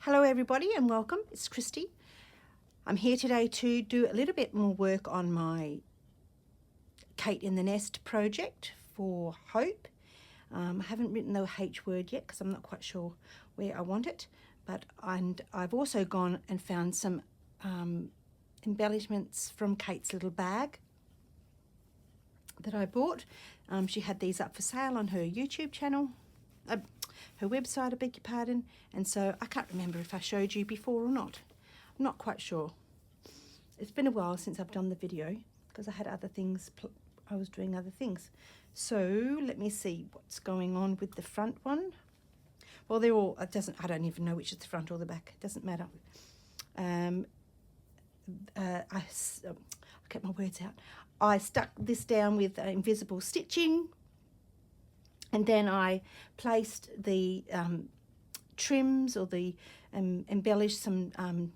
Hello everybody and welcome, it's Kristy. I'm here today to do a little bit more work on my Kate in the Nest project for Hope. I haven't written the H word yet because I'm not quite sure where I want it, and I've also gone and found some embellishments from Kate's little bag that I bought. She had these up for sale on her YouTube channel. Her website, I beg your pardon, and so I can't remember if I showed you before or not. I'm not quite sure. It's been a while since I've done the video because I had other things, I was doing other things. So let me see what's going on with the front one. Well, they're all, I don't even know which is the front or the back, it doesn't matter. I'll get my words out. I stuck this down with invisible stitching, and then I placed the trims or the embellished some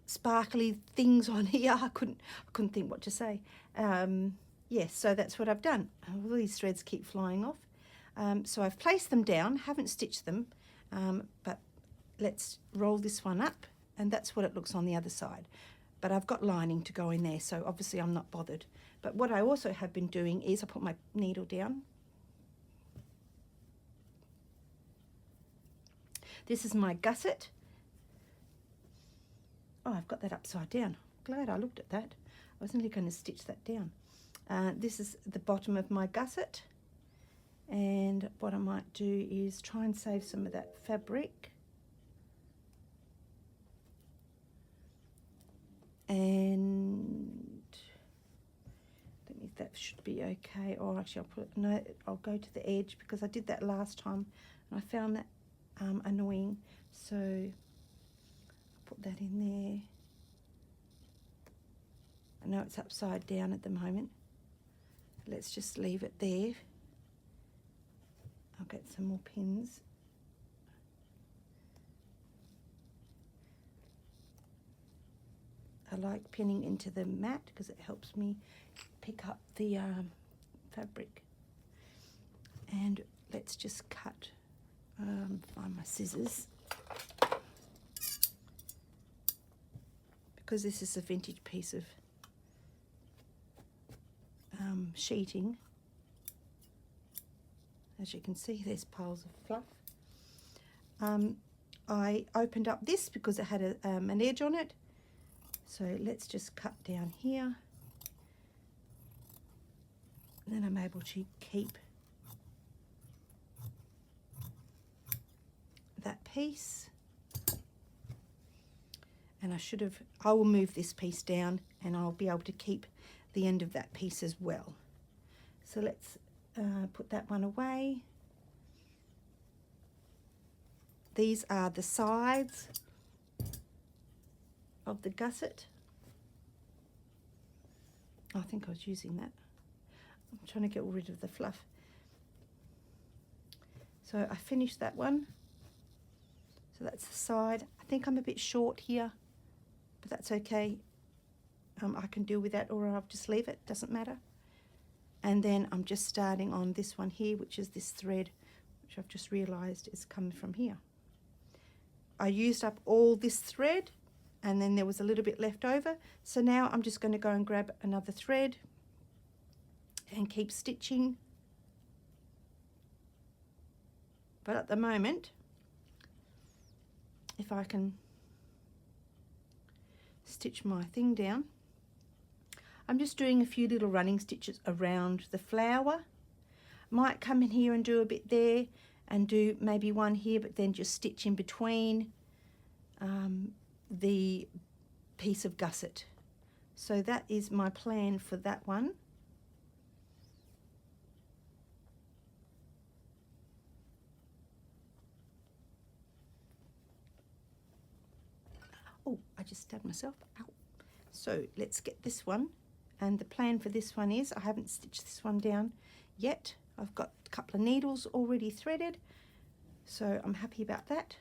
sparkly things on here. I couldn't think what to say. Yes, so that's what I've done. All these threads keep flying off. So I've placed them down, haven't stitched them, but let's roll this one up, and that's what it looks on the other side. But I've got lining to go in there, so obviously I'm not bothered. But what I also have been doing is I put my needle down. This is my gusset. Oh, I've got that upside down. Glad I looked at that. I was nearly going to stitch that down. This is the bottom of my gusset. And what I might do is try and save some of that fabric. And that should be okay. Or actually I'll go to the edge because I did that last time and I found that annoying, so I'll put that in there. I know it's upside down at the moment. Let's just leave it there. I'll get some more pins. I like pinning into the mat because it helps me pick up the fabric. And let's just cut, find my scissors. Because this is a vintage piece of sheeting. As you can see, there's piles of fluff. I opened up this because it had an edge on it. So let's just cut down here. And then I'm able to keep that piece. And I will move this piece down and I'll be able to keep the end of that piece as well. So let's put that one away. These are the sides of the gusset. I think I was using that. I'm trying to get rid of the fluff. So I finished that one. So that's the side. I think I'm a bit short here, but that's okay. I can deal with that, or I'll just leave it, doesn't matter. And then I'm just starting on this one here, which is this thread, which I've just realized is coming from here. I used up all this thread and then there was a little bit left over. So now I'm just going to go and grab another thread and keep stitching. But at the moment, if I can stitch my thing down, I'm just doing a few little running stitches around the flower. Might come in here and do a bit there and do maybe one here, but then just stitch in between the piece of gusset. So that is my plan for that one. Oh, I just stabbed myself. Ow. So let's get this one. And the plan for this one is, I haven't stitched this one down yet. I've got a couple of needles already threaded, so I'm happy about that.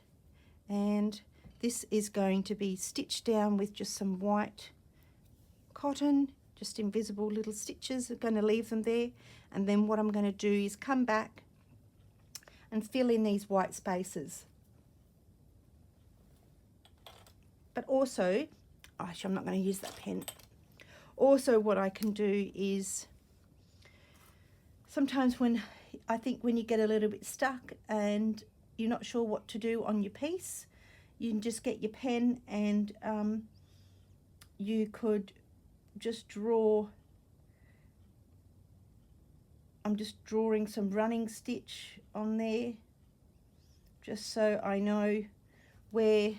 And this is going to be stitched down with just some white cotton, just invisible little stitches. I'm going to leave them there, and then what I'm going to do is come back and fill in these white spaces But also, actually I'm not going to use that pen. Also what I can do is, sometimes when you get a little bit stuck and you're not sure what to do on your piece, you can just get your pen and you could just draw. I'm just drawing some running stitch on there, just so I know where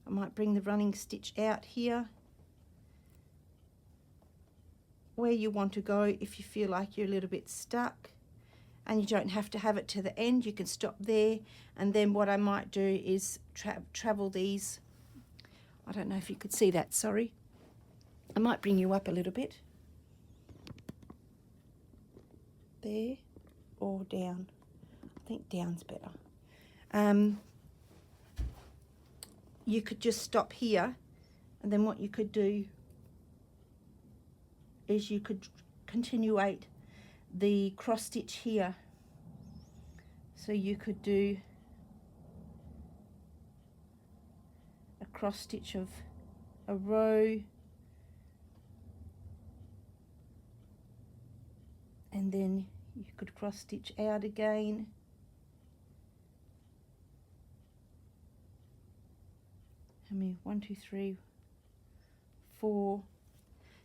I might bring the running stitch out here, where you want to go if you feel like you're a little bit stuck. And you don't have to have it to the end, you can stop there. And then what I might do is travel these. I don't know if you could see that, sorry. I might bring you up a little bit. There or down. I think down's better. You could just stop here, and then what you could do is you could continuate the cross stitch here. So you could do a cross stitch of a row, and then you could cross stitch out again, how many, 1 2 3 4,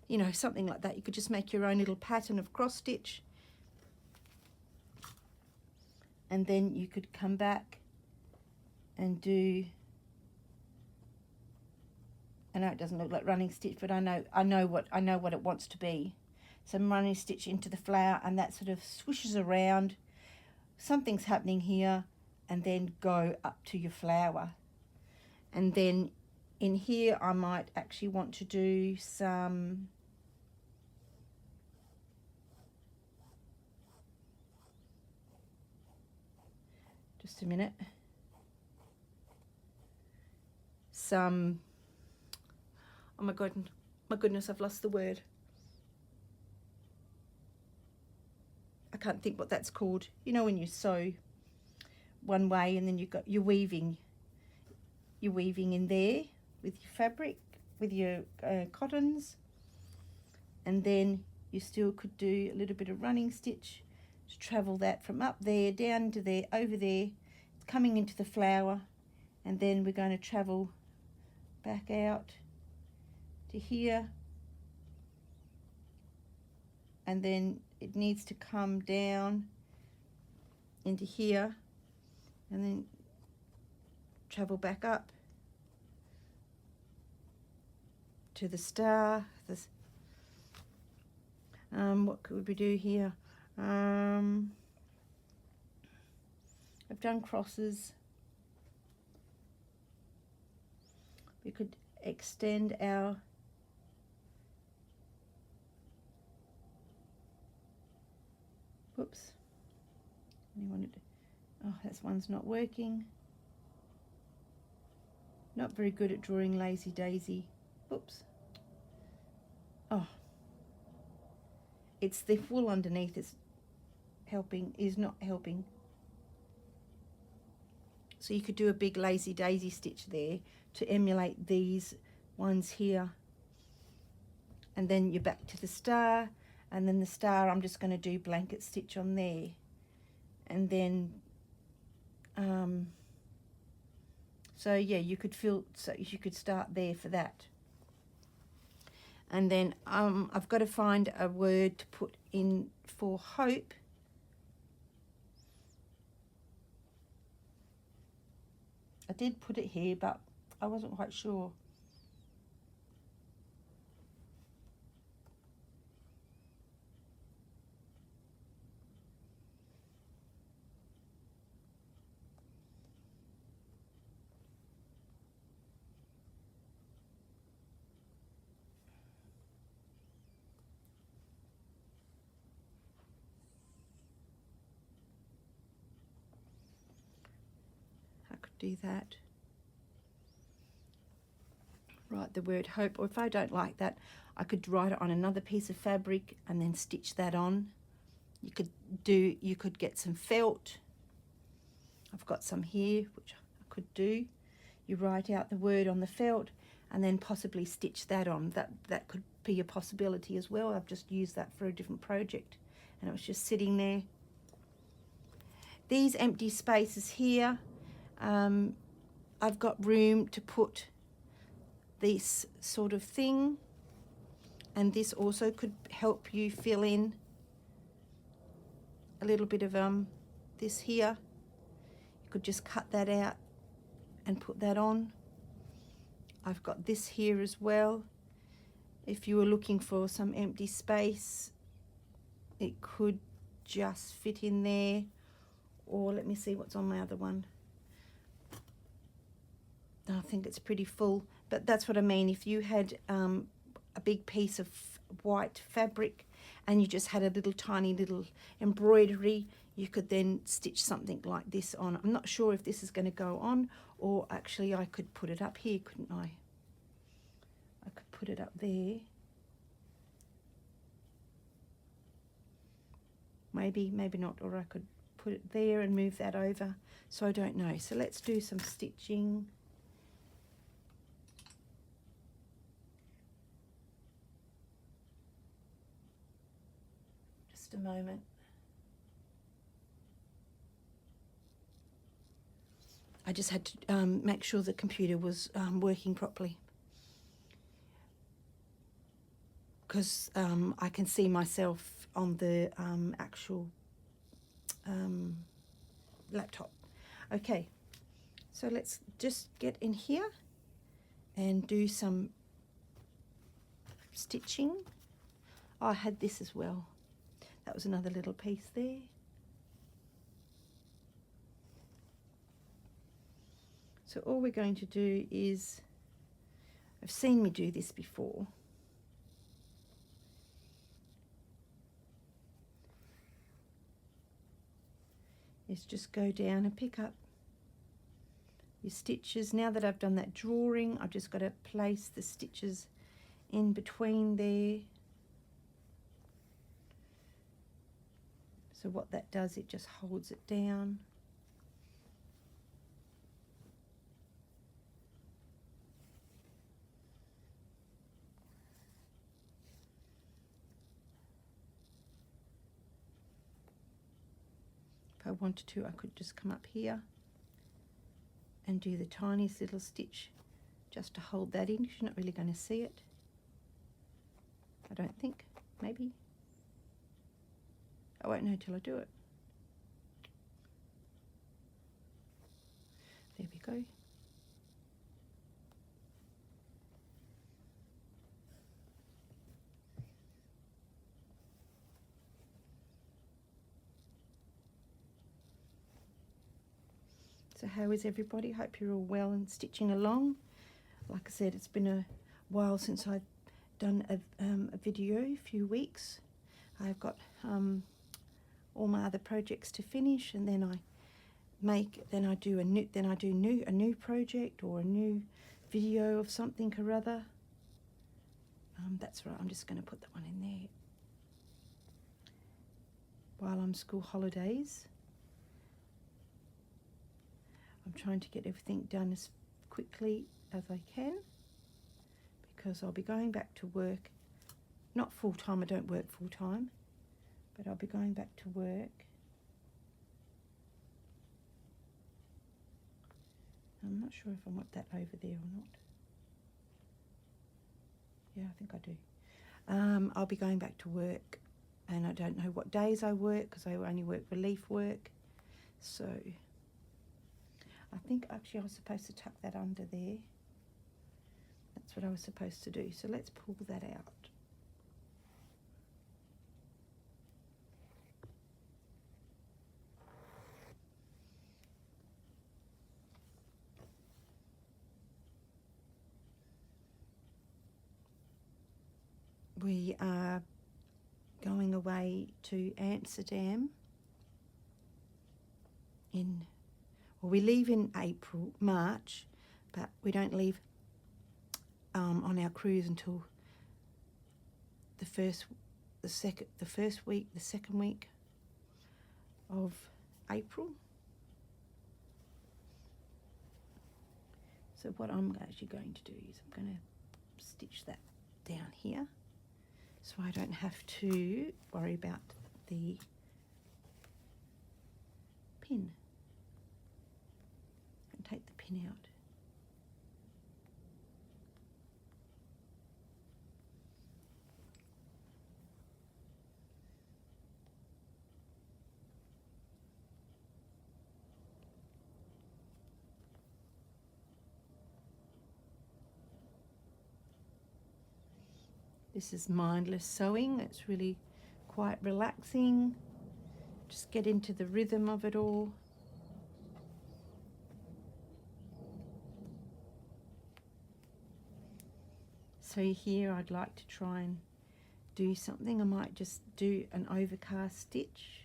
you know, something like that. You could just make your own little pattern of cross stitch, and then you could come back and do, I know it doesn't look like running stitch, but I know what it wants to be. Some running stitch into the flower, and that sort of swishes around, something's happening here, and then go up to your flower. And then in here I might actually want to do some just a minute, some, oh my goodness, I've lost the word. I can't think what that's called. You know, when you sew one way and then you're weaving in there with your fabric, with your cottons, and then you still could do a little bit of running stitch to travel that from up there down to there, over there, it's coming into the flower, and then we're going to travel back out to here, and then it needs to come down into here, and then travel back up to the star. What could we do here? I've done crosses. We could extend our whoops. Oh, this one's not working. Not very good at drawing lazy daisy. Oops. Oh. It's the wool underneath is not helping. So you could do a big lazy daisy stitch there to emulate these ones here. And then you're back to the star, and then the star I'm just going to do blanket stitch on there. And then so yeah, you could start there for that. And then I've got to find a word to put in for hope. I did put it here, but I wasn't quite sure. Do that, write the word hope, or if I don't like that, I could write it on another piece of fabric and then stitch that on. You could get some felt. I've got some here which I could do. you write out the word on the felt and then possibly stitch that on. That could be a possibility as well. I've just used that for a different project and it was just sitting there. These empty spaces here, I've got room to put this sort of thing, and this also could help you fill in a little bit of this here. You could just cut that out and put that on. I've got this here as well. If you were looking for some empty space, it could just fit in there. Or let me see what's on my other one. I think it's pretty full, but that's what I mean. If you had a big piece of white fabric and you just had a little tiny little embroidery, you could then stitch something like this on. I'm not sure if this is going to go on, or actually I could put it up here, couldn't I? I could put it up there. Maybe, maybe not, or I could put it there and move that over. So I don't know. So let's do some stitching. Just a moment. I just had to make sure the computer was working properly, because I can see myself on the actual laptop. Okay, so let's just get in here and do some stitching. Oh, I had this as well. That was another little piece there. So all we're going to do is, I've seen me do this before. Is just go down and pick up your stitches. Now that I've done that drawing, I've just got to place the stitches in between there. So what that does, it just holds it down. If I wanted to, I could just come up here and do the tiniest little stitch just to hold that in. You're not really going to see it, I don't think. Maybe. I won't know till I do it. There we go. So how is everybody? Hope you're all well and stitching along. Like I said, it's been a while since I've done a video, a few weeks. I've got all my other projects to finish, and then I do a new project or a new video of something or other. That's right. I'm just going to put that one in there while I'm school holidays. I'm trying to get everything done as quickly as I can, because I'll be going back to work. Not full-time, I don't work full-time, but I'll be going back to work. I'm not sure if I want that over there or not. Yeah, I think I do. I'll be going back to work, and I don't know what days I work, because I only work relief work. So I think actually I was supposed to tuck that under there. That's what I was supposed to do. So let's pull that out. We are going away to Amsterdam we leave in March, but we don't leave on our cruise until the second week of April. So what I'm actually going to do is I'm going to stitch that down here so I don't have to worry about the pin, and take the pin out. This is mindless sewing. It's really quite relaxing. Just get into the rhythm of it all. So here I'd like to try and do something. I might just do an overcast stitch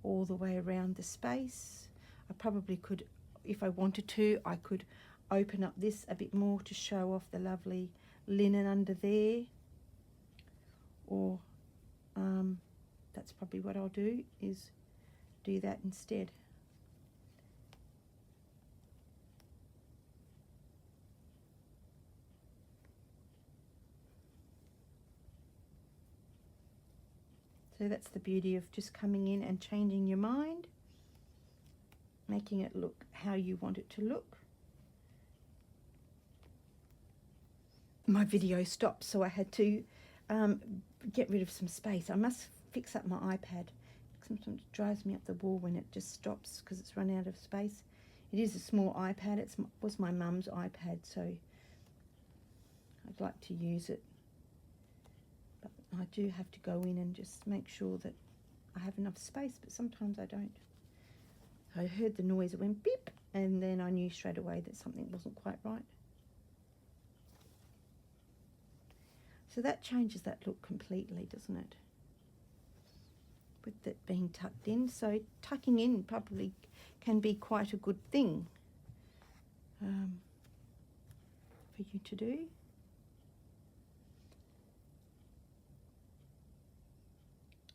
all the way around the space. I probably could, if I wanted to, I could open up this a bit more to show off the lovely linen under there. Or that's probably what I'll do, is do that instead. So that's the beauty of just coming in and changing your mind, making it look how you want it to look. My video stopped, so I had to get rid of some space. I must fix up my iPad. Sometimes it drives me up the wall when it just stops because it's run out of space. It is a small iPad. It was my mum's iPad, so I'd like to use it. But I do have to go in and just make sure that I have enough space, but sometimes I don't. I heard the noise, it went beep, and then I knew straight away that something wasn't quite right. So that changes that look completely, doesn't it? With it being tucked in. So tucking in probably can be quite a good thing for you to do.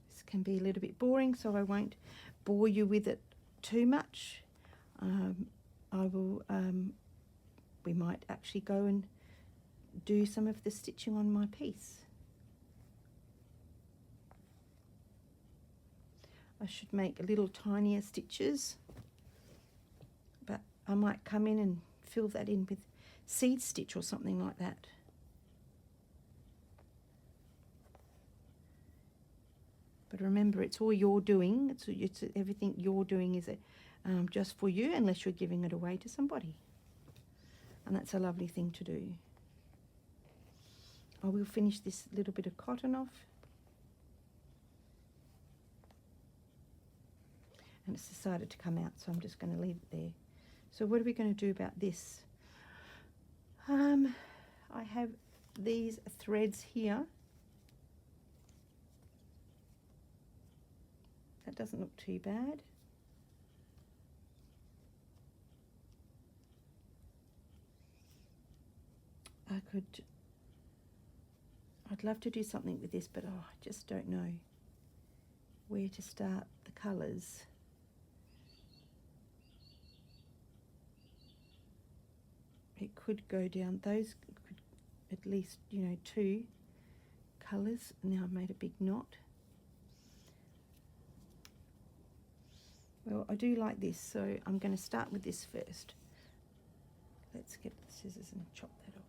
This can be a little bit boring, so I won't bore you with it too much. We might actually go and do some of the stitching on my piece. I should make little tinier stitches, but I might come in and fill that in with seed stitch or something like that. But remember, it's all you're doing. It's everything you're doing is just for you, unless you're giving it away to somebody. And that's a lovely thing to do. I will finish this little bit of cotton off. And it's decided to come out, so I'm just going to leave it there. So what are we going to do about this? I have these threads here. That doesn't look too bad. I'd love to do something with this, but I just don't know where to start the colours. It could go down, those could at least, you know, 2 colours. Now I've made a big knot. Well, I do like this, so I'm going to start with this first. Let's get the scissors and chop that off.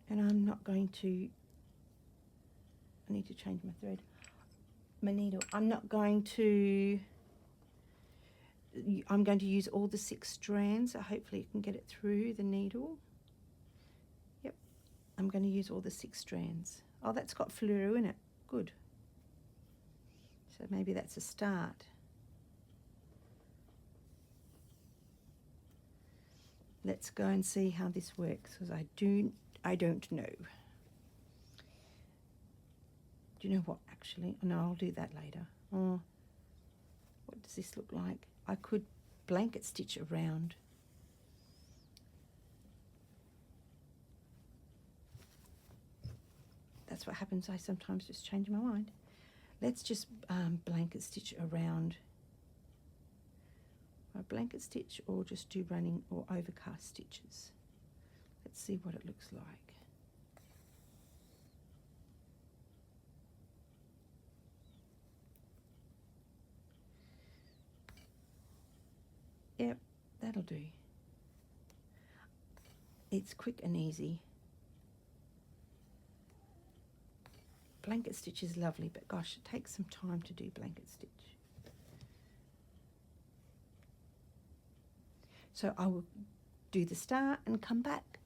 And I'm not going to, I need to change my thread, my needle. I'm going to use all the 6 strands, so hopefully you can get it through the needle. Yep, I'm going to use all the 6 strands. Oh, that's got fluoro in it, good. So maybe that's a start. Let's go and see how this works, because I don't know. Do you know what, actually? No, I'll do that later. Oh, what does this look like? I could blanket stitch around. That's what happens. I sometimes just change my mind. Let's just blanket stitch around a blanket stitch or just do running or overcast stitches. Let's see what it looks like. Yep, that'll do. It's quick and easy. Blanket stitch is lovely, but gosh, it takes some time to do blanket stitch. So I will do the star and come back.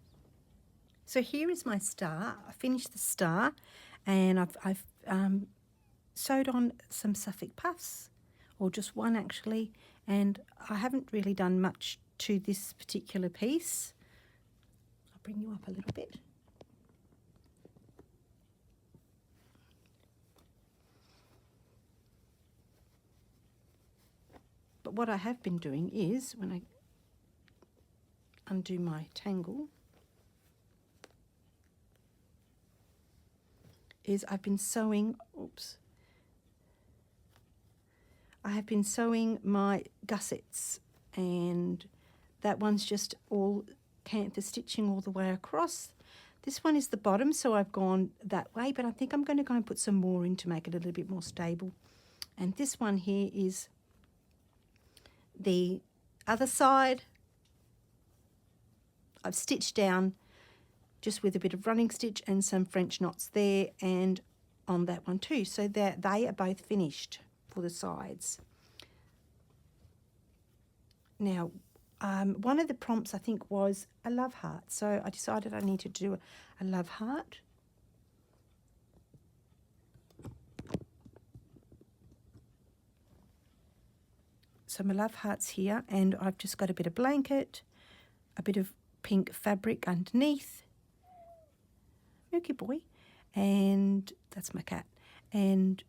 So here is my star. I finished the star, and I've sewed on some Suffolk puffs, or just one actually, and I haven't really done much to this particular piece. I'll bring you up a little bit. But what I have been doing is, when I undo my tangle, is I've been sewing, I have been sewing my gussets, and that one's just all canthus stitching all the way across. This one is the bottom, so I've gone that way, but I think I'm going to go and put some more in to make it a little bit more stable. And this one here is the other side. I've stitched down just with a bit of running stitch and some French knots there, and on that one too. So that they are both finished for the sides. Now, one of the prompts I think was a love heart, so I decided I needed to do a love heart. So my love heart's here, and I've just got a bit of blanket, a bit of pink fabric underneath, Milky Boy, and that's my cat. And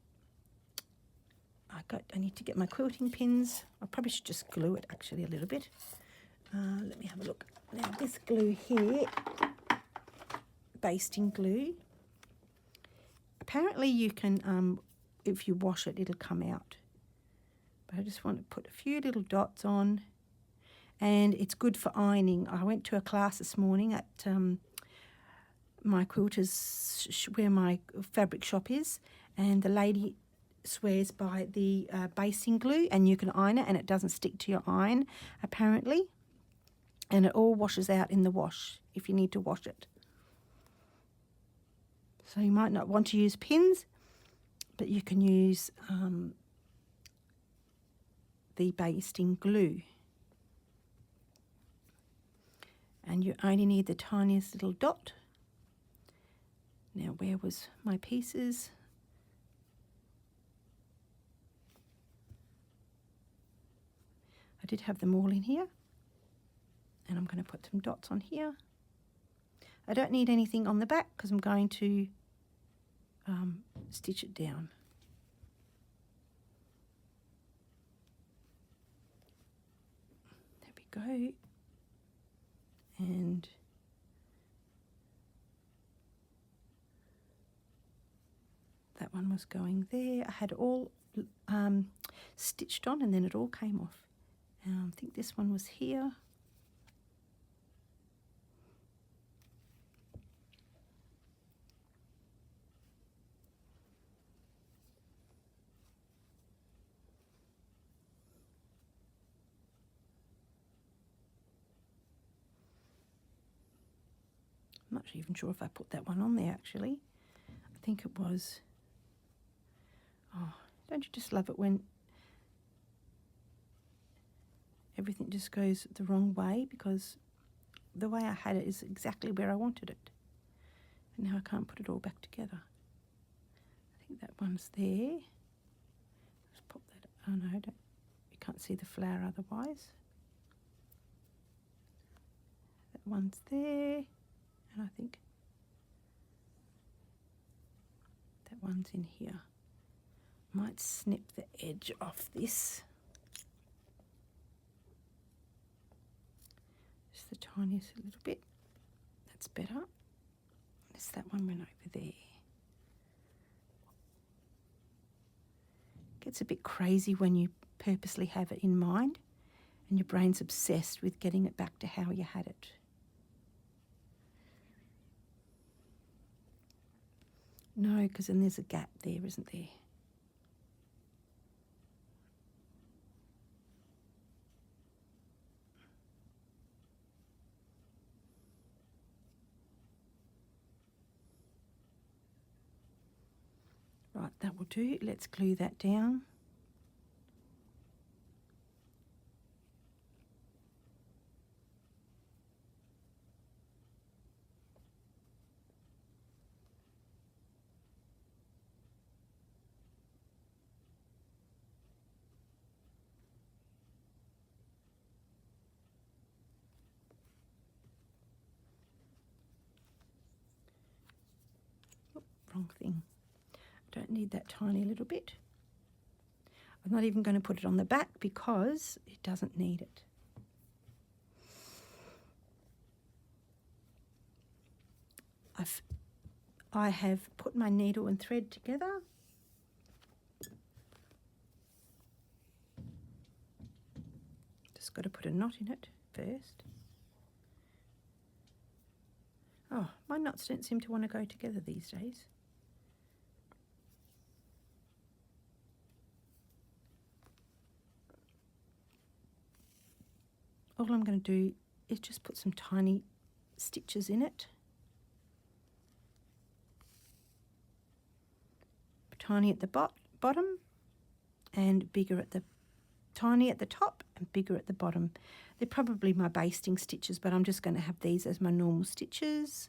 I need to get my quilting pins. I probably should just glue it actually a little bit. Let me have a look. Now this glue here, basting glue, apparently you can, if you wash it, it'll come out. But I just want to put a few little dots on, and it's good for ironing. I went to a class this morning at my quilters, where my fabric shop is, and the lady swears by the basting glue, and you can iron it and it doesn't stick to your iron apparently, and it all washes out in the wash if you need to wash it. So you might not want to use pins, but you can use the basting glue, and you only need the tiniest little dot. Now where was my pieces? I did have them all in here, and I'm going to put some dots on here. I don't need anything on the back because I'm going to stitch it down. There we go. And that one was going there. I had all stitched on, and then it all came off. I think this one was here. I'm not even sure if I put that one on there actually. I think it was. Oh, don't you just love it when everything just goes the wrong way, because the way I had it is exactly where I wanted it. And now I can't put it all back together. I think that one's there. Let's pop that. Oh no, you can't see the flower otherwise. That one's there. And I think that one's in here. Might snip the edge off this. Just the tiniest little bit. That's better. Unless that one went over there. Gets a bit crazy when you purposely have it in mind and your brain's obsessed with getting it back to how you had it. No, because then there's a gap there, isn't there? Right, that will do. Let's glue that down. Oh, wrong thing. Don't need that tiny little bit. I'm not even going to put it on the back because it doesn't need it. I have put my needle and thread together. Just got to put a knot in it first. Oh, my knots don't seem to want to go together these days. All I'm going to do is just put some tiny stitches in it. Tiny at the bottom and bigger at the tiny at the top and bigger at the bottom. They're probably my basting stitches, but I'm just going to have these as my normal stitches.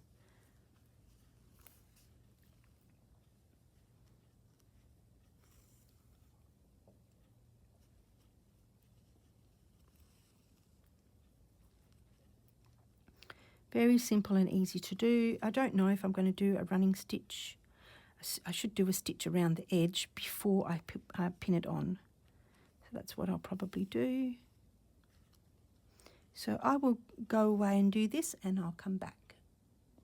Very simple and easy to do. I don't know if I'm going to do a running stitch. I should do a stitch around the edge before I pin it on. So that's what I'll probably do. So I will go away and do this and I'll come back.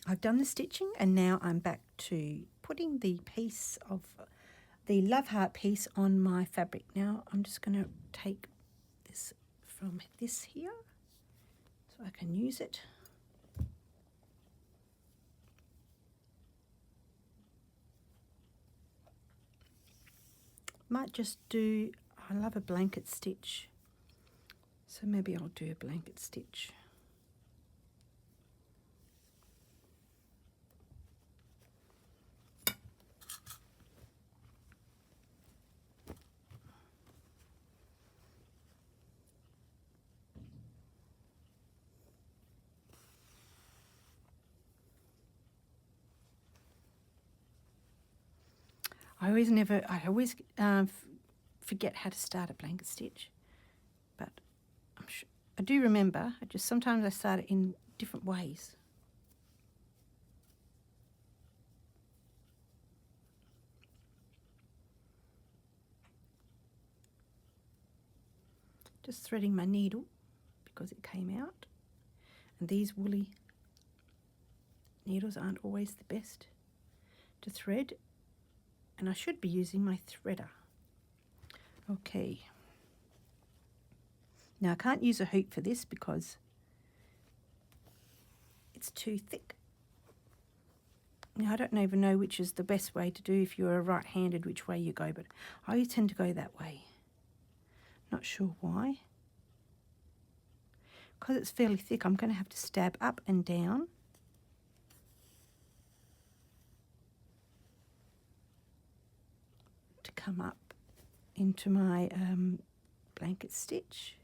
I've done the stitching and now I'm back to putting the piece of the love heart piece on my fabric. Now I'm just going to take this from this here so I can use it. Might just do, I love a blanket stitch, so maybe I'll do a blanket stitch. I always forget how to start a blanket stitch, but I'm sure, I do remember. Sometimes I start it in different ways. Just threading my needle because it came out, and these woolly needles aren't always the best to thread. And I should be using my threader. Okay. Now I can't use a hoop for this because it's too thick. Now I don't even know which is the best way to do if you're right-handed, which way you go, but I tend to go that way. Not sure why. Because it's fairly thick, I'm going to have to stab up and down. Come up into my blanket stitch.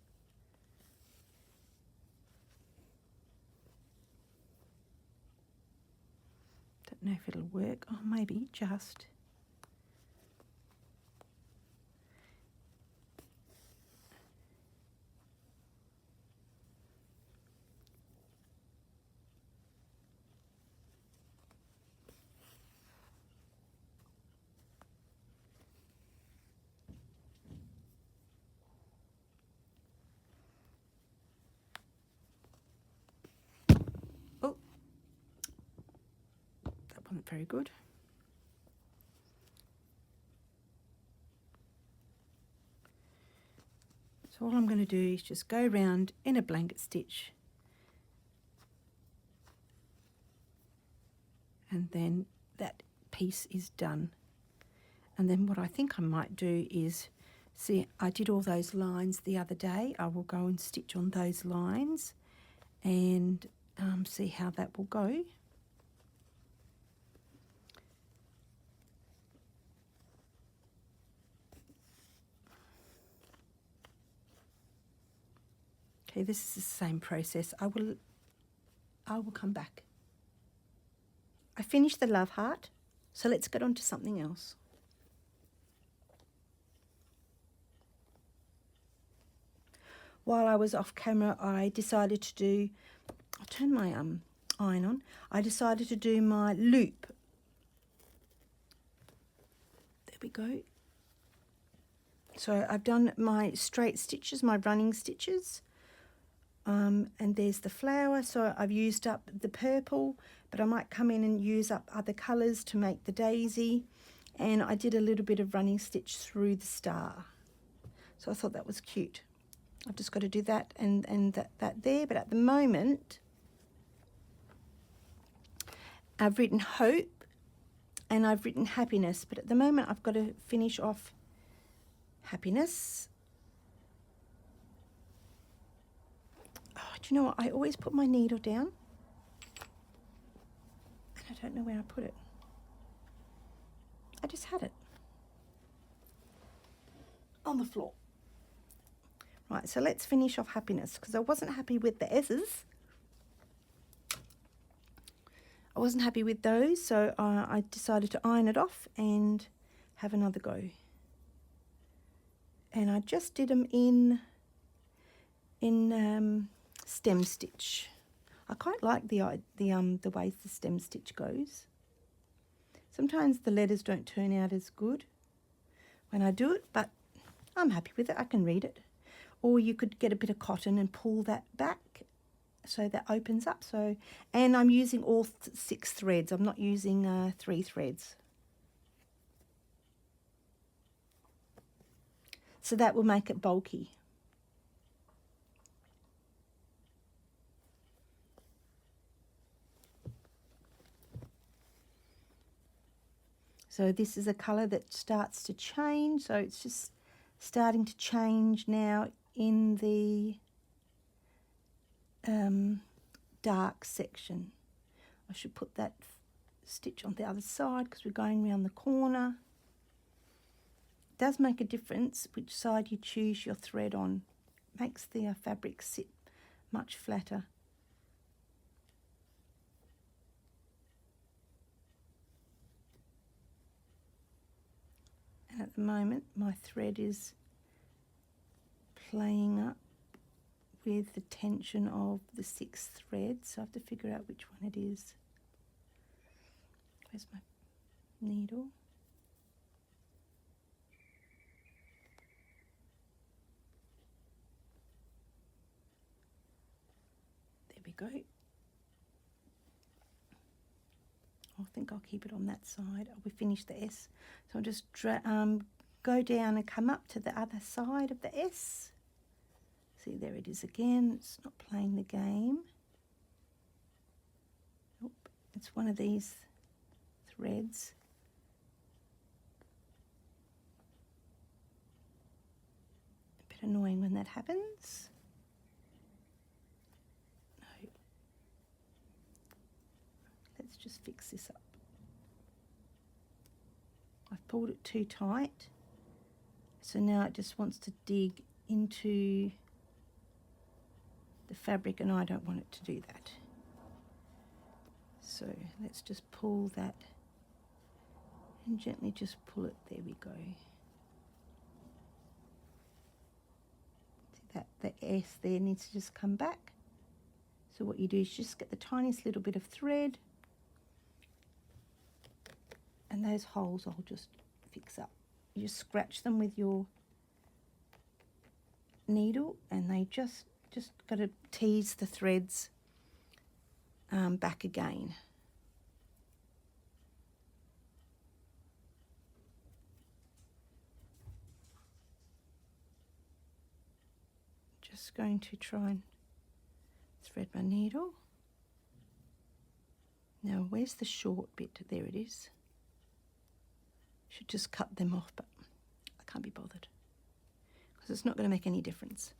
Don't know if it'll work. Oh, maybe just. Wasn't very good. So all I'm going to do is just go round in a blanket stitch, and then that piece is done. And then what I think I might do is, see, I did all those lines the other day. I will go and stitch on those lines and see how that will go. Okay, this is the same process. I will come back. I finished the love heart, so let's get on to something else. While I was off camera, I decided to do, I'll turn my iron on. I decided to do my loop. There we go. So I've done my straight stitches, my running stitches. And there's the flower, so I've used up the purple, but I might come in and use up other colours to make the daisy. And I did a little bit of running stitch through the star. So I thought that was cute. I've just got to do that and that there, but at the moment I've written hope and I've written happiness, but at the moment I've got to finish off happiness. Oh, do you know what? I always put my needle down and I don't know where I put it. I just had it on the floor. Right, so let's finish off happiness, because I wasn't happy with the S's. I wasn't happy with those, so I decided to iron it off and have another go. And I just did them in stem stitch. I quite like the way the stem stitch goes. Sometimes the letters don't turn out as good when I do it, but I'm happy with it. I can read it. Or you could get a bit of cotton and pull that back so that opens up. So, and I'm using all 6 threads. I'm not using 3 threads. So that will make it bulky. So this is a colour that starts to change. So it's just starting to change now in the dark section. I should put that stitch on the other side because we're going around the corner. It does make a difference which side you choose your thread on. It makes the fabric sit much flatter. And at the moment my thread is playing up with the tension of the 6th thread, so I have to figure out which one it is. Where's my needle? There we go. I think I'll keep it on that side. We finished the S, so I'll just go down and come up to the other side of the S. See, there it is again. It's not playing the game. Nope, it's one of these threads. A bit annoying when that happens. No. Let's just fix this up. I've pulled it too tight, so now it just wants to dig into the fabric and I don't want it to do that. So let's just pull that and gently just pull it. There we go. See that the S there needs to just come back. So what you do is just get the tiniest little bit of thread and those holes I'll just fix up. You just scratch them with your needle and they just got to tease the threads back again. just going to try and thread my needle. Now, where's the short bit? There it is. Should just cut them off, but I can't be bothered because it's not going to make any difference.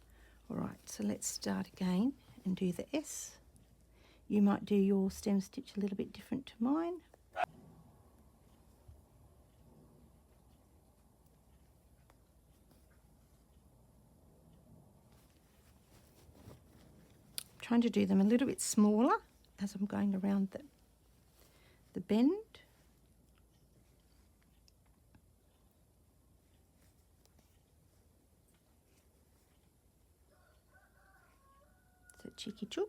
All right, so let's start again and do the S. You might do your stem stitch a little bit different to mine. I'm trying to do them a little bit smaller as I'm going around the bend. So cheeky choop.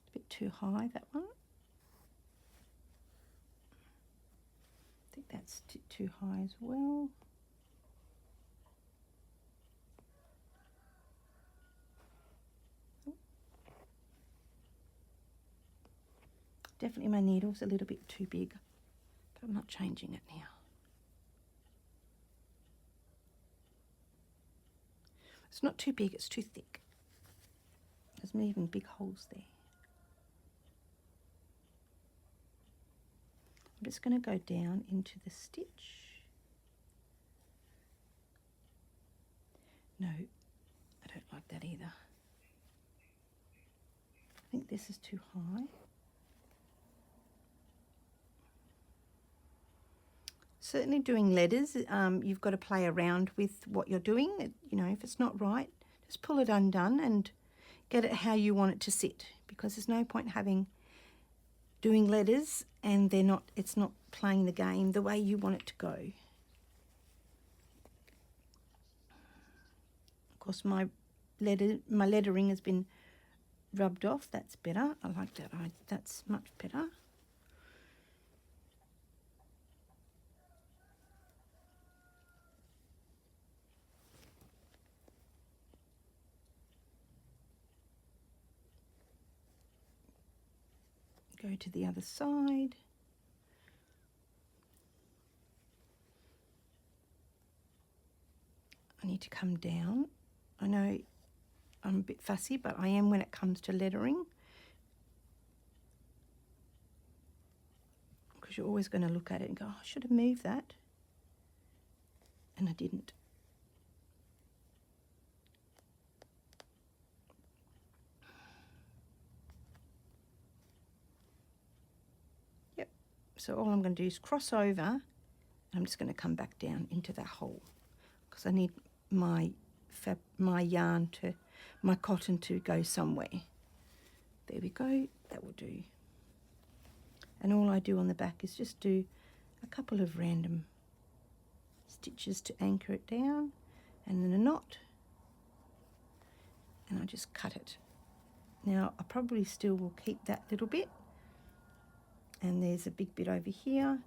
A bit too high, that one. I think that's too high as well. Definitely my needle's a little bit too big, but I'm not changing it now. It's not too big, it's too thick. There's even big holes there. I'm just going to go down into the stitch. No, I don't like that either. I think this is too high. Certainly doing letters, you've got to play around with what you're doing. You know, if it's not right, just pull it undone and get it how you want it to sit, because there's no point doing letters and it's not playing the game the way you want it to go. Of course, my lettering has been rubbed off. That's better. I like that. That's much better. Go to the other side. I need to come down. I know I'm a bit fussy, but I am when it comes to lettering, because you're always going to look at it and go, oh, I should have moved that, and I didn't. So all I'm going to do is cross over, and I'm just going to come back down into that hole, because I need my cotton to go somewhere. There we go, that will do. And all I do on the back is just do a couple of random stitches to anchor it down, and then a knot, and I just cut it. Now I probably still will keep that little bit. And there's a big bit over here.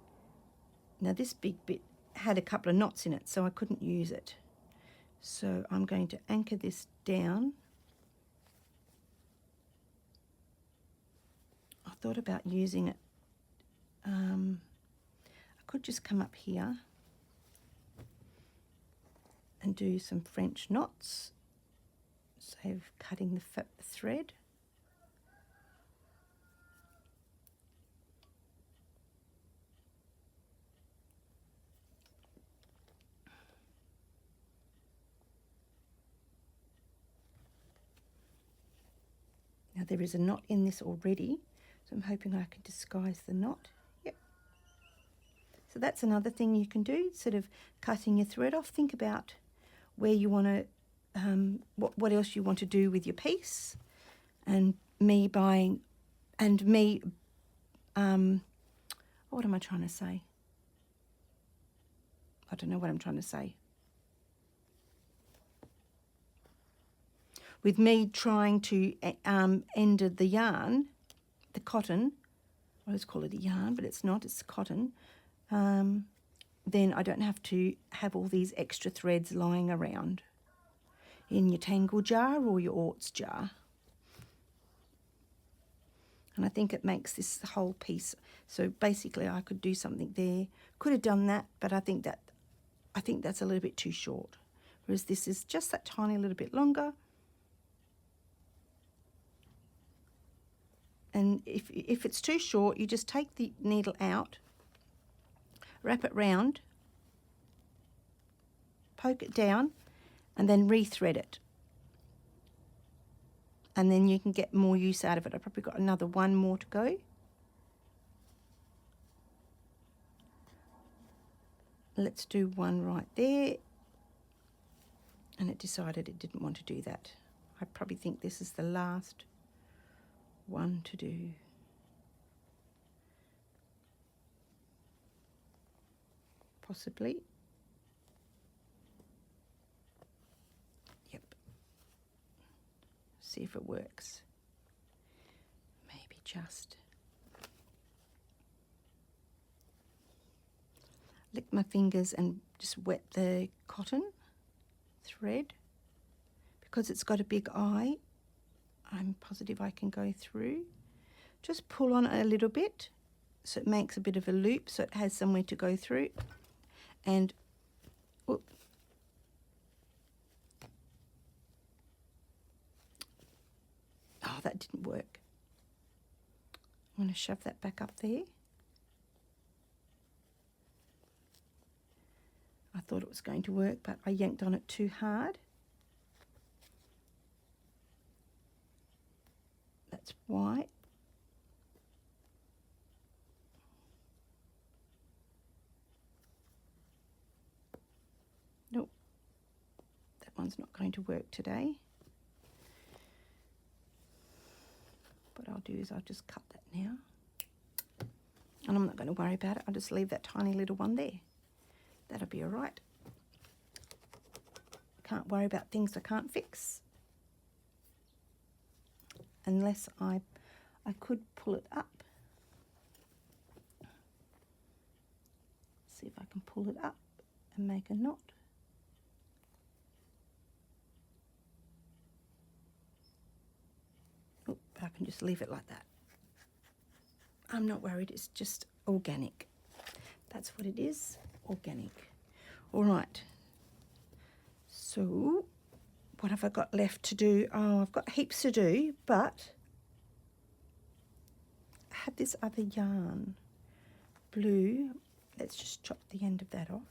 Now this big bit had a couple of knots in it, so I couldn't use it. So I'm going to anchor this down. I thought about using it. I could just come up here and do some French knots, save cutting the thread. Now there is a knot in this already, so I'm hoping I can disguise the knot. Yep. So that's another thing you can do, sort of cutting your thread off. Think about where you want to, what else you want to do with your piece, and what am I trying to say? I don't know what I'm trying to say. With me trying to end the yarn, the cotton, I always call it a yarn, but it's not, it's cotton, then I don't have to have all these extra threads lying around in your tangle jar or your orts jar. And I think it makes this whole piece, so basically I could do something there, could have done that, but I think that's a little bit too short. Whereas this is just that tiny little bit longer. And if it's too short, you just take the needle out, wrap it round, poke it down, and then rethread it. And then you can get more use out of it. I've probably got another one more to go. Let's do one right there. And it decided it didn't want to do that. I probably think this is the last one to do. Possibly. Yep. See if it works. Maybe just. Lick my fingers and just wet the cotton thread. Because it's got a big eye, I'm positive I can go through. Just pull on it a little bit so it makes a bit of a loop so it has somewhere to go through. And oh, that didn't work. I'm going to shove that back up there. I thought it was going to work, but I yanked on it too hard. That's why. Nope, that one's not going to work today. What I'll do is I'll just cut that now. And I'm not going to worry about it. I'll just leave that tiny little one there. That'll be all right. Can't worry about things I can't fix. Unless I could pull it up. See if I can pull it up and make a knot. Oh, I can just leave it like that. I'm not worried, it's just organic. That's what it is, organic. All right. So, what have I got left to do? Oh, I've got heaps to do, but I had this other yarn, blue. Let's just chop the end of that off.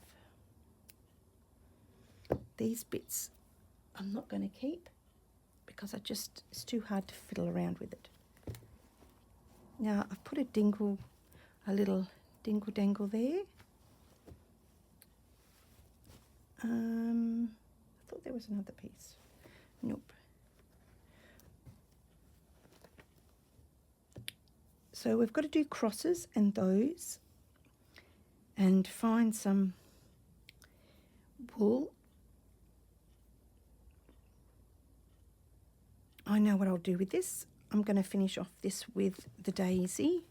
These bits I'm not going to keep because it's too hard to fiddle around with it. Now I've put a little dingle dangle there. I thought there was another piece. Nope. So we've got to do crosses and those and find some wool. I know what I'll do with this. I'm going to finish off this with the daisy.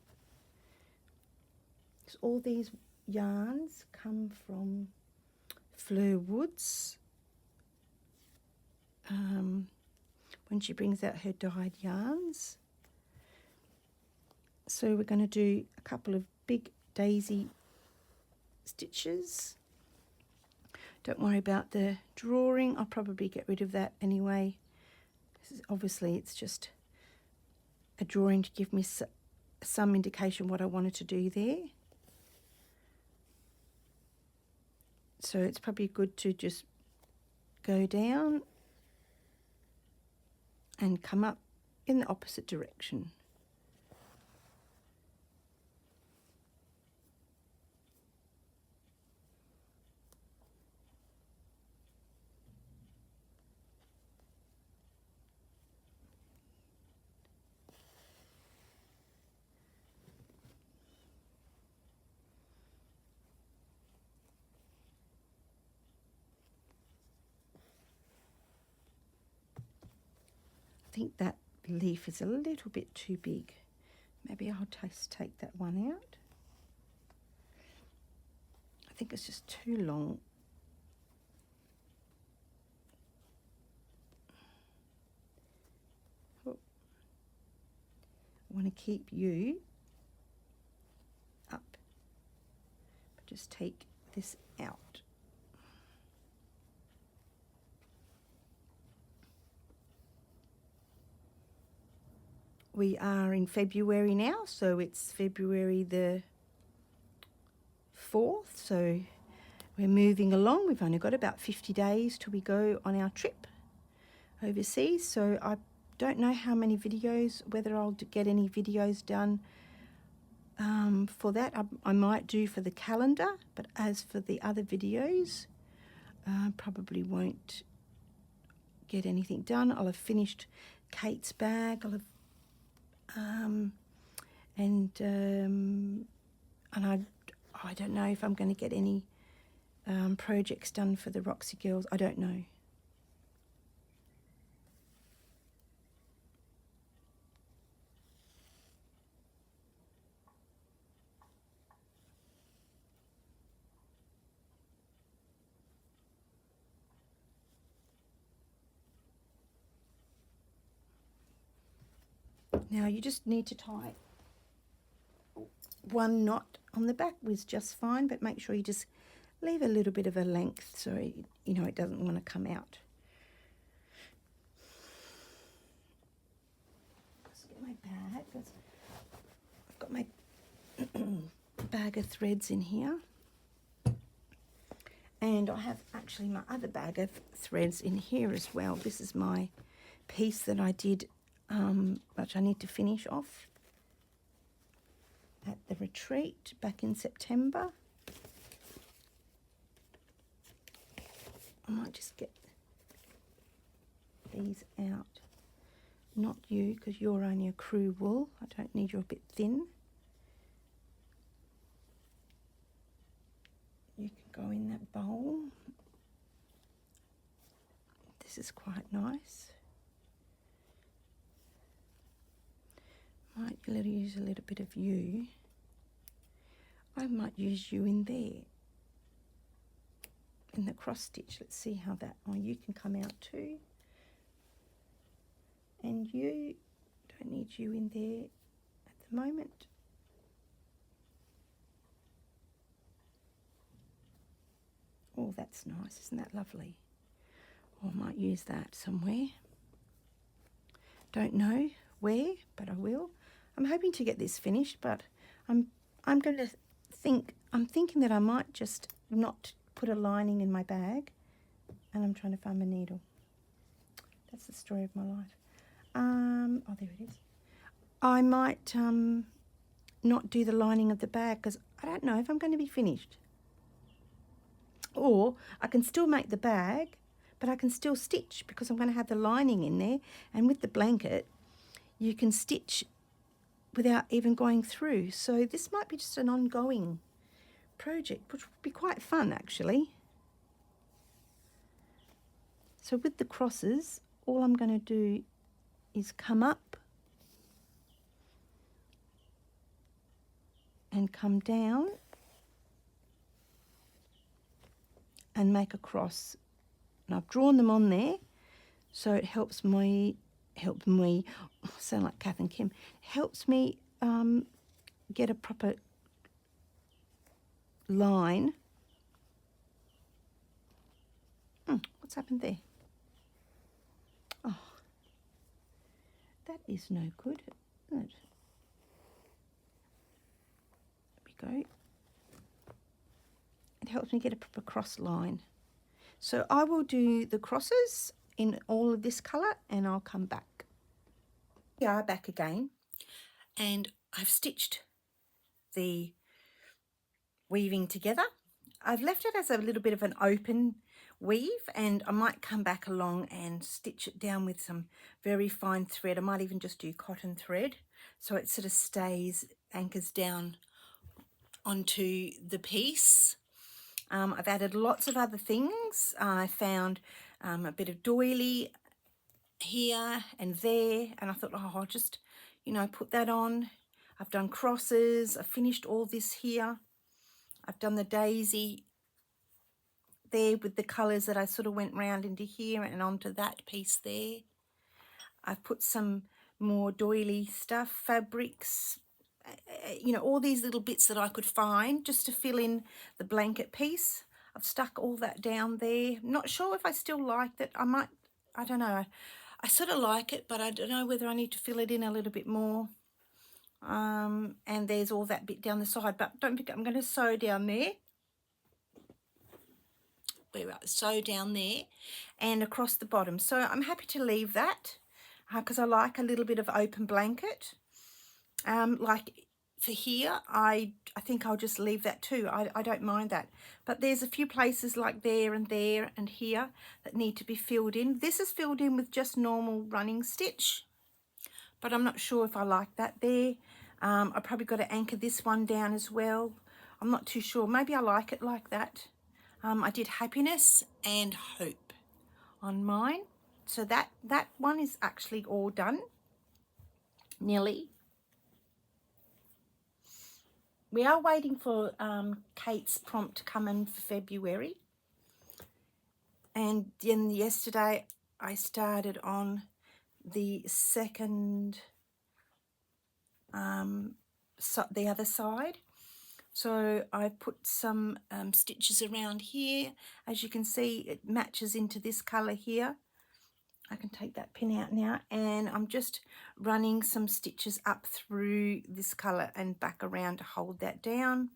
So all these yarns come from Fleur Woods. When she brings out her dyed yarns. So we're going to do a couple of big daisy stitches. Don't worry about the drawing. I'll probably get rid of that anyway. Obviously it's just a drawing to give me some indication what I wanted to do there. So it's probably good to just go down and come up in the opposite direction. I think that leaf is a little bit too big. Maybe I'll just take that one out. I think it's just too long. Oh. I want to keep you up, but just take this out. We are in February now, so it's February the 4th, so we're moving along. We've only got about 50 days till we go on our trip overseas, so I don't know how many videos, whether I'll get any videos done for that. I might do for the calendar, but as for the other videos, probably won't get anything done. I'll have finished Kate's bag. I'll have I don't know if I'm going to get any projects done for the Roxy girls. I don't know. Now you just need to tie one knot on the back was just fine, but make sure you just leave a little bit of a length so you know it doesn't want to come out. Let's get my bag. I've got my bag of threads in here, and I have actually my other bag of threads in here as well. This is my piece that I did, which I need to finish off at the retreat back in September. I might just get these out. Not you, because you're only a crew wool. I don't need you a bit thin. You can go in that bowl. This is quite nice. Might use a little bit of you. I might use you in there, in the cross stitch. Let's see how that, oh, you can come out too. And you, don't need you in there at the moment. Oh, that's nice, isn't that lovely? Oh, I might use that somewhere. Don't know where, but I will. I'm hoping to get this finished, but I'm going to I'm thinking that I might just not put a lining in my bag, and I'm trying to find my needle. That's the story of my life. Oh, there it is. I might not do the lining of the bag because I don't know if I'm going to be finished. Or I can still make the bag, but I can still stitch because I'm going to have the lining in there, and with the blanket you can stitch without even going through. So this might be just an ongoing project, which would be quite fun actually. So with the crosses, all I'm going to do is come up and come down and make a cross. And I've drawn them on there, so it helps me, sound like Kath and Kim, helps me get a proper line. What's happened there? Oh, that is no good, isn't it? There we go. It helps me get a proper cross line. So I will do the crosses in all of this colour and I'll come back. We are back again, and I've stitched the weaving together. I've left it as a little bit of an open weave, and I might come back along and stitch it down with some very fine thread. I might even just do cotton thread so it sort of stays, anchors down onto the piece. I've added lots of other things. I found a bit of doily here and there, and I thought, oh, I'll just, you know, put that on. I've done crosses. I've finished all this here. I've done the daisy there with the colours that I sort of went round into here and onto that piece there. I've put some more doily stuff, fabrics, you know, all these little bits that I could find just to fill in the blanket piece. I've stuck all that down there. Not sure if I still like it. I don't know. I sort of like it, but I don't know whether I need to fill it in a little bit more. And there's all that bit down the side, but don't forget, I'm going to sew down there. Sew down there and across the bottom. So I'm happy to leave that because I like a little bit of open blanket. Like for here, I think I'll just leave that too. I don't mind that. But there's a few places like there and here that need to be filled in. This is filled in with just normal running stitch, but I'm not sure if I like that there. I probably got to anchor this one down as well. I'm not too sure. Maybe I like it like that. I did happiness and hope on mine. So that one is actually all done, nearly. We are waiting for Kate's prompt to come in for February. And then yesterday I started on the second, the other side. So I put some stitches around here. As you can see, it matches into this colour here. I can take that pin out now, and I'm just running some stitches up through this colour and back around to hold that down.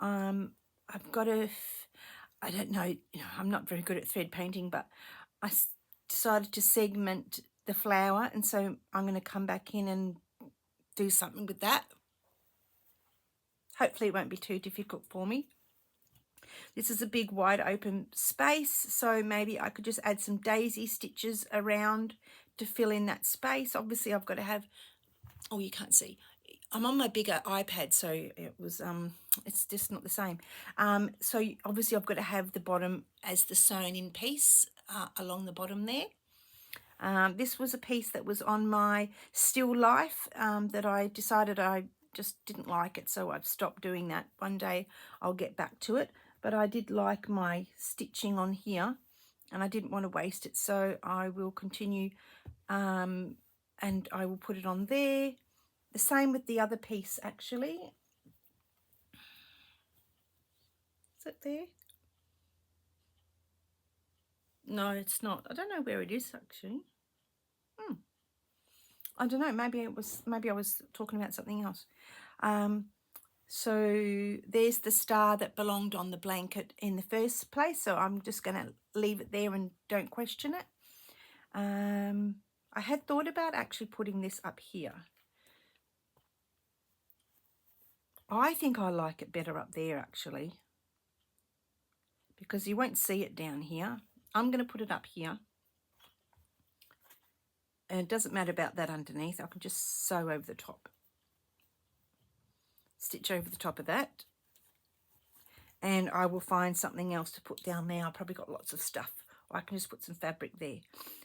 I've got to, I don't know, I'm not very good at thread painting, but I decided to segment the flower, and so I'm going to come back in and do something with that. Hopefully it won't be too difficult for me. This is a big wide open space, so maybe I could just add some daisy stitches around to fill in that space. Obviously I've got to have, oh, you can't see, I'm on my bigger iPad, so it was it's just not the same. So obviously I've got to have the bottom as the sewn in piece along the bottom there. This was a piece that was on my still life that I decided I just didn't like it, so I've stopped doing that. One day I'll get back to it, but I did like my stitching on here and I didn't want to waste it, so I will continue and I will put it on there. The same with the other piece, actually. Is it there? No, it's not. I don't know where it is, actually. I don't know, maybe I was talking about something else. So there's the star that belonged on the blanket in the first place, so I'm just going to leave it there and don't question it. I had thought about actually putting this up here. I think I like it better up there, actually, because you won't see it down here. I'm going to put it up here. And it doesn't matter about that underneath. I can just sew over the top. Stitch over the top of that. And I will find something else to put down there. I've probably got lots of stuff. Or I can just put some fabric there.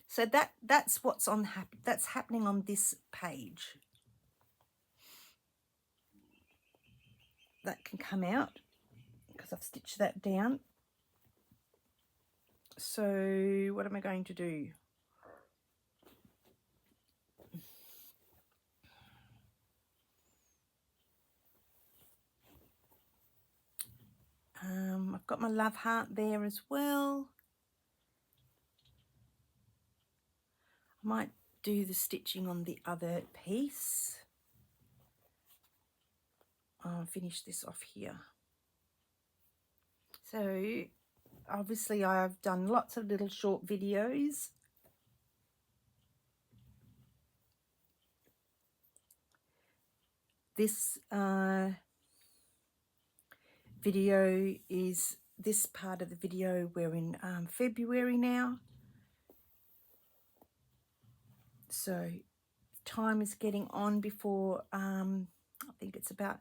So that's what's on that's happening on this page. That can come out because I've stitched that down. So what am I going to do? I've got my love heart there as well. I might do the stitching on the other piece. I'll finish this off here. So obviously I've done lots of little short videos. This video is this part of the video. We're in February now, so time is getting on before I think it's about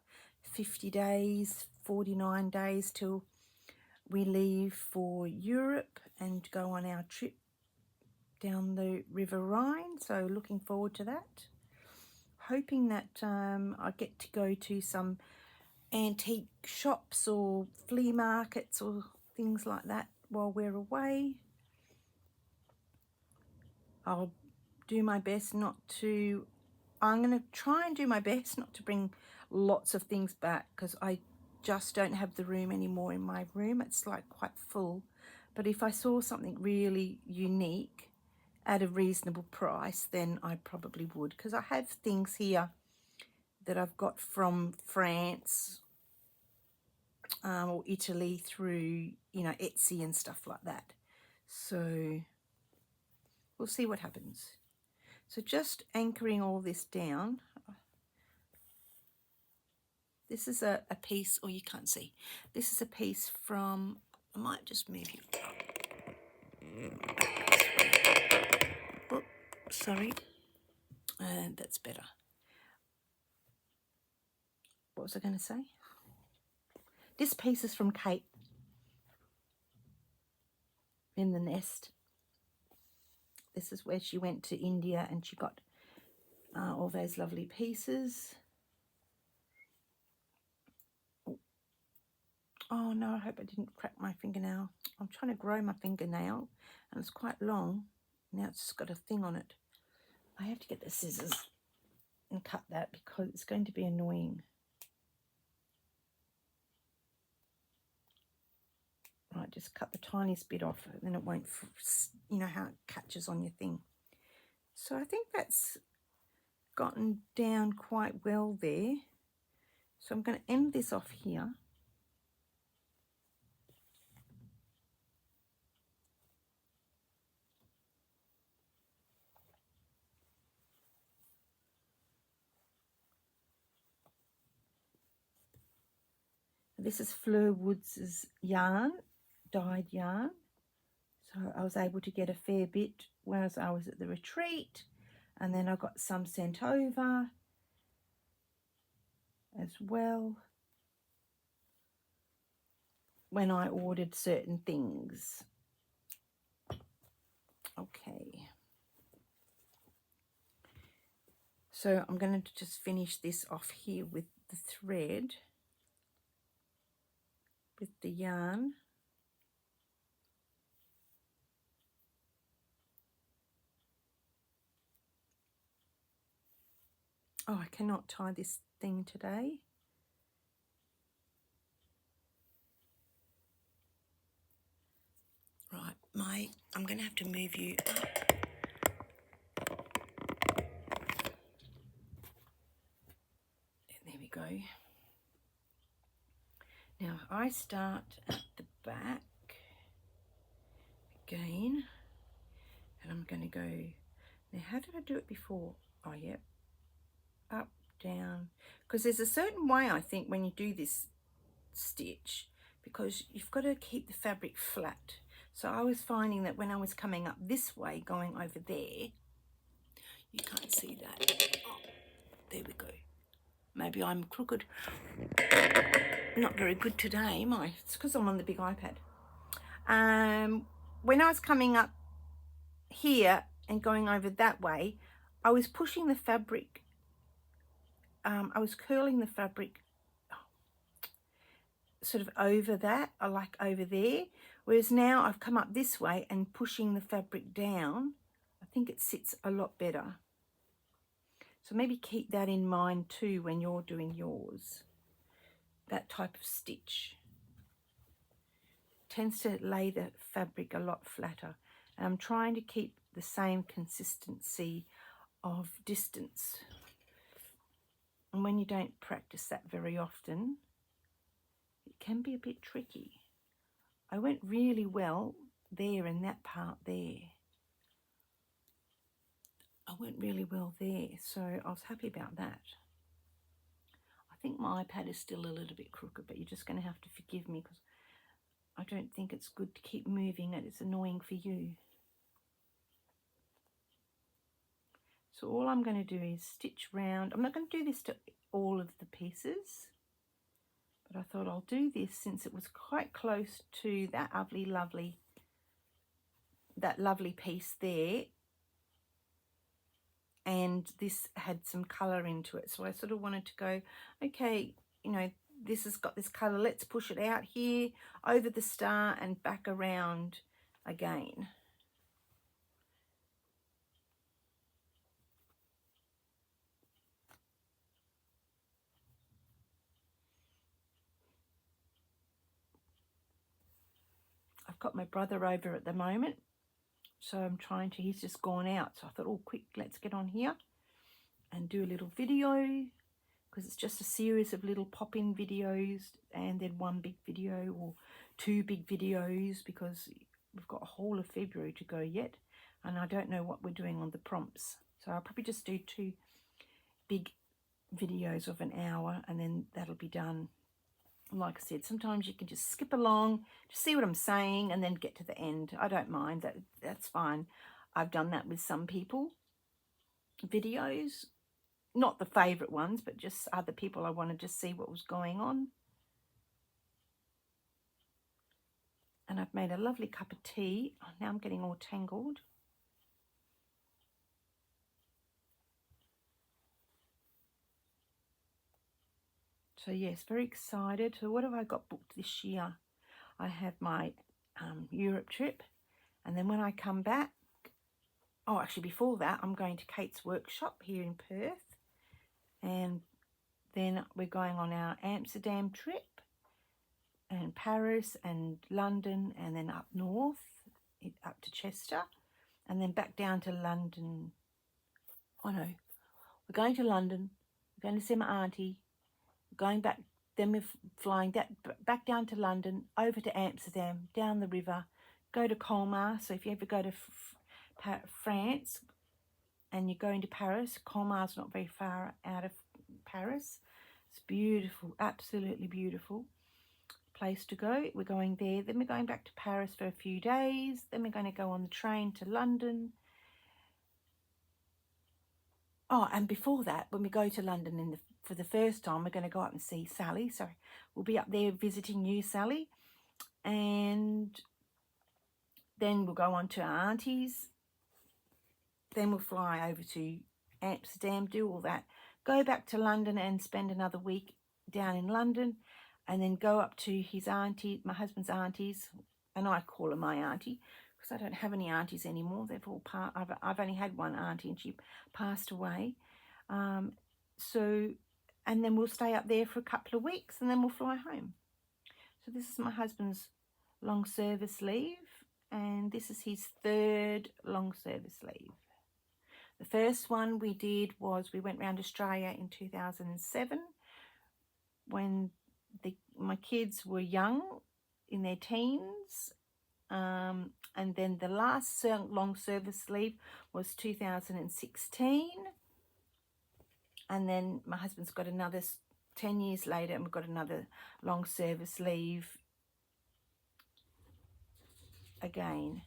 50 days, 49 days till we leave for Europe and go on our trip down the River Rhine. So looking forward to that. hoping that I get to go to some antique shops or flea markets or things like that while we're away. I'll do my best not to, I'm going to try and do my best not to bring lots of things back, because I just don't have the room anymore in my room. It's like quite full. But if I saw something really unique at a reasonable price, then I probably would, because I have things here that I've got from France or Italy through, you know, Etsy and stuff like that. So we'll see what happens. So just anchoring all this down. This is a piece, or you can't see, this is a piece from, I might just move you up. Oh, sorry. And that's better. What was I going to say? This piece is from Kate in the Nest. This is where she went to India and she got all those lovely pieces. Oh no, I hope I didn't crack my fingernail. I'm trying to grow my fingernail and it's quite long. Now it's just got a thing on it. I have to get the scissors and cut that because it's going to be annoying. Right, just cut the tiniest bit off, then it won't, you know how it catches on your thing. So I think that's gotten down quite well there. So I'm going to end this off here. This is Fleur Woods' yarn, dyed yarn. So I was able to get a fair bit whereas I was at the retreat. And then I got some sent over as well when I ordered certain things. Okay. So I'm going to just finish this off here with the thread, with the yarn. Oh, I cannot tie this thing today. Right, I'm going to have to move you up. There we go. Now I start at the back again, and I'm going to go, now how did I do it before? Oh, yep, up, down, because there's a certain way I think when you do this stitch, because you've got to keep the fabric flat. So I was finding that when I was coming up this way, going over there, you can't see that. Oh, there we go. Maybe I'm crooked. Not very good today, am I? It's because I'm on the big iPad. When I was coming up here and going over that way, I was pushing the fabric. I was curling the fabric sort of over that, or like over there. Whereas now I've come up this way and pushing the fabric down. I think it sits a lot better. So maybe keep that in mind too when you're doing yours. That type of stitch tends to lay the fabric a lot flatter. And I'm trying to keep the same consistency of distance. And when you don't practice that very often, it can be a bit tricky. I went really well there in that part there. I went really well there, so I was happy about that. I think my iPad is still a little bit crooked, but you're just going to have to forgive me because I don't think it's good to keep moving it. It's annoying for you. So all I'm going to do is stitch round. I'm not going to do this to all of the pieces, but I thought I'll do this since it was quite close to that lovely piece there. and this had some colour into it. So I sort of wanted to go, okay, you know, this has got this colour, let's push it out here over the star and back around again. I've got my brother over at the moment, so I'm trying to, he's just gone out, so I thought, oh quick, let's get on here and do a little video, because it's just a series of little pop-in videos and then one big video or two big videos, because we've got a whole of February to go yet, and I don't know what we're doing on the prompts. So I'll probably just do two big videos of an hour and then that'll be done. Like I said, sometimes you can just skip along, just see what I'm saying and then get to the end. I don't mind, that's fine. I've done that with some people, videos. Not the favourite ones, but just other people I wanted to see what was going on. And I've made a lovely cup of tea. Oh, now I'm getting all tangled. So yes, very excited. So what have I got booked this year? I have my Europe trip. And then when I come back, oh, actually before that, I'm going to Kate's workshop here in Perth. And then we're going on our Amsterdam trip and Paris and London, and then up north, up to Chester, and then back down to London. Oh no, we're going to London, we're going to see my auntie, we're going back, then we're flying back down to London, over to Amsterdam, down the river, go to Colmar. So if you ever go to France and you're going to Paris, Colmar's not very far out of Paris. It's beautiful, absolutely beautiful place to go. We're going there, then we're going back to Paris for a few days, then we're going to go on the train to London. Oh, and before that, when we go to London for the first time, we're going to go up and see Sally. So we'll be up there visiting you, Sally, and then we'll go on to our aunties, then we'll fly over to Amsterdam, do all that, go back to London and spend another week down in London, and then go up to his auntie, my husband's aunties, and I call her my auntie because I don't have any aunties anymore. They've all I've only had one auntie and she passed away. So, and then we'll stay up there for a couple of weeks and then we'll fly home. So this is my husband's long service leave, and this is his third long service leave. The first one we did was we went around Australia in 2007 when my kids were young, in their teens, and then the last long service leave was 2016, and then my husband's got another 10 years later and we've got another long service leave again.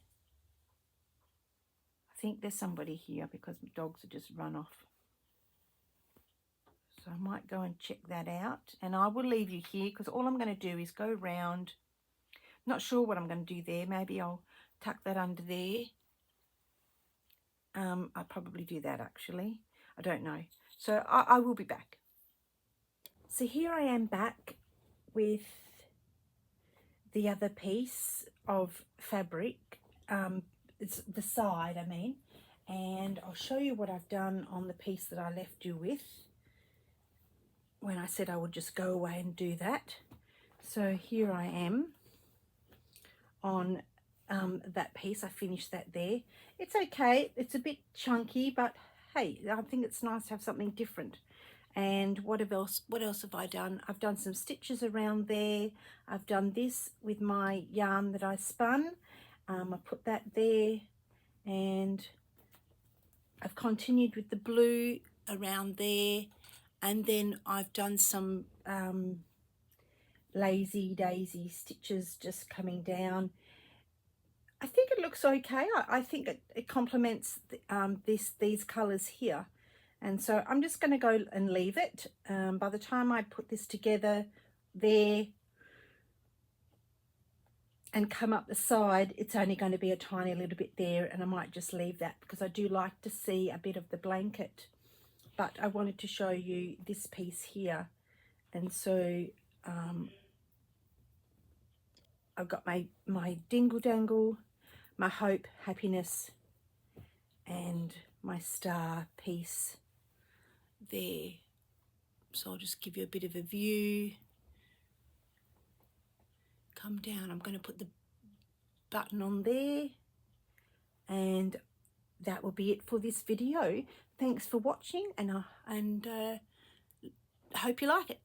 I think there's somebody here because my dogs have just run off. So I might go and check that out, and I will leave you here because all I'm going to do is go round. Not sure what I'm going to do there. Maybe I'll tuck that under there. I'll probably do that actually. I don't know. So I will be back. So here I am back with the other piece of fabric. It's the side, I mean. And I'll show you what I've done on the piece that I left you with when I said I would just go away and do that. So here I am on that piece. I finished that there. It's okay, it's a bit chunky, but hey, I think it's nice to have something different. And what else have I done? I've done some stitches around there. I've done this with my yarn that I spun. I put that there, and I've continued with the blue around there, and then I've done some lazy daisy stitches just coming down. I think it looks okay. I think it complements these colours here, and so I'm just going to go and leave it. By the time I put this together there, and come up the side, it's only going to be a tiny little bit there, and I might just leave that because I do like to see a bit of the blanket. But I wanted to show you this piece here, and so I've got my dingle dangle, my hope, happiness, and my star piece there. So I'll just give you a bit of a view. Come down, I'm going to put the button on there, and that will be it for this video. Thanks for watching, and I hope you like it.